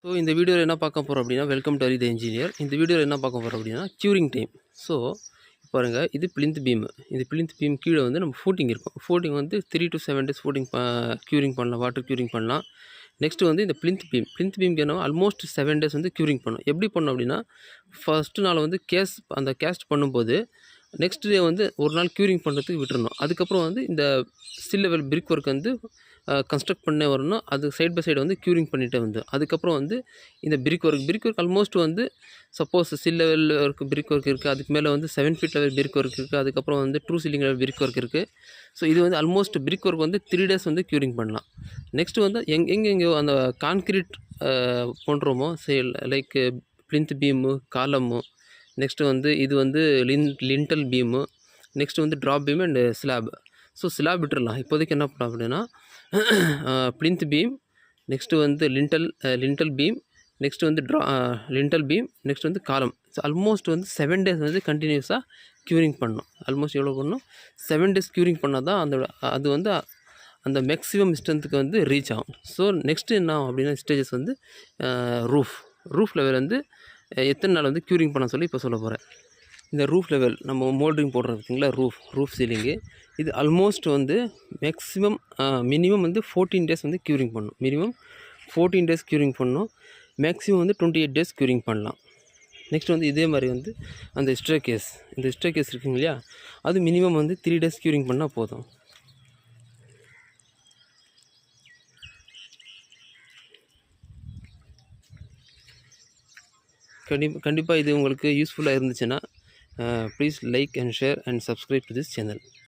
So இந்த வீடியோவில் என்ன பார்க்க போகிறோம் அப்படின்னா, வெல்கம் டு த இன்ஜினியர். இந்த வீடியோவில் என்ன பார்க்க போகிறோம் அப்படின்னா, க்யூரிங் டைம். ஸோ பாருங்கள், இது பிளிந்த் பீம். இது பிளிந்த் பீம் கீழே வந்து நம்ம ஃபூட்டிங் இருக்கும். ஃபூட்டிங் வந்து 3 to 7 days ஃபூட்டிங் க்யூரிங் பண்ணலாம், வாட்டர் க்யூரிங் பண்ணலாம். நெக்ஸ்ட்டு வந்து இந்த பிளிந்த் பீம்க்கு என்ன ஆல்மோஸ்ட் 7 days வந்து க்யூரிங் பண்ணும். எப்படி பண்ணோம் அப்படின்னா, ஃபஸ்ட்டு நாள் வந்து கேஸ்ட் பண்ணும்போது நெக்ஸ்ட் டே வந்து ஒரு நாள் க்யூரிங் பண்ணுறதுக்கு விட்டுறணும். அதுக்கப்புறம் வந்து இந்த ஸ்டில் லெவல் பிரிக் ஒர்க் வந்து கன்ஸ்ட்ரக்ட் பண்ணே வரணும். அது சைட் பை சைடு வந்து க்யூரிங் பண்ணிகிட்டே வந்து அதுக்கப்புறம் வந்து இந்த பிரிக் ஒர்க் ஆல்மோஸ்ட் வந்து suppose sill level work brick work இருக்குது. அதுக்கு மேலே வந்து 7 feet லெவல் பிரிக் ஒர்க் இருக்குது. அதுக்கப்புறம் வந்து true ceiling level brick work இருக்குது. ஸோ இது வந்து ஆல்மோஸ்ட் பிரிக் ஒர்க் வந்து 3 days வந்து க்யூரிங் பண்ணலாம். நெக்ஸ்ட்டு வந்து எங்கெங்கேயோ அந்த கான்க்ரீட் பண்ணுறோமோ like plinth beam, column, next வந்து இது வந்து லிண்டல் பீமு, நெக்ஸ்ட்டு வந்து drop beam and slab. So slab விட்டுறலாம். இப்போதைக்கு என்ன பண்ணலாம் அப்படின்னா, பிளிந்த் பீம், நெக்ஸ்ட்டு வந்து லிண்டல் பீம், நெக்ஸ்ட்டு வந்து லிண்டல் பீம், நெக்ஸ்ட் வந்து காலம். ஸோ ஆல்மோஸ்ட் வந்து 7 days வந்து கண்டினியூஸாக க்யூரிங் பண்ணணும். ஆல்மோஸ்ட் எவ்வளோ பண்ணணும்? 7 days க்யூரிங் பண்ணால் தான் அது வந்து அந்த மேக்ஸிமம் ஸ்ட்ரென்த்துக்கு வந்து ரீச் ஆகும். ஸோ நெக்ஸ்ட்டு என்ன ஆகும் அப்படின்னா, ஸ்டேஜஸ் வந்து ரூஃப் லெவல் வந்து எத்தனை நாள் வந்து க்யூரிங் பண்ண சொல்லி இப்போ சொல்ல போகிறேன். இந்த ரூஃப் லெவல் நம்ம மோல்டிங் போடுறது இருக்குங்களா, ரூஃப் சீலிங்கு, இது ஆல்மோஸ்ட் வந்து மேக்ஸிமம் மினிமம் வந்து 14 days வந்து க்யூரிங் பண்ணணும். மினிமம் 14 days க்யூரிங் பண்ணணும். மேக்ஸிமம் வந்து 28 days க்யூரிங் பண்ணலாம். நெக்ஸ்ட் வந்து இதே மாதிரி வந்து அந்த இந்த ஸ்டேர்கேஸ் இருக்குங்க இல்லையா, அது மினிமம் வந்து 3 days க்யூரிங் பண்ணால் போதும். கண்டிப்பாக இது உங்களுக்கு யூஸ்ஃபுல்லாக இருந்துச்சுன்னா please like and share and subscribe to this channel.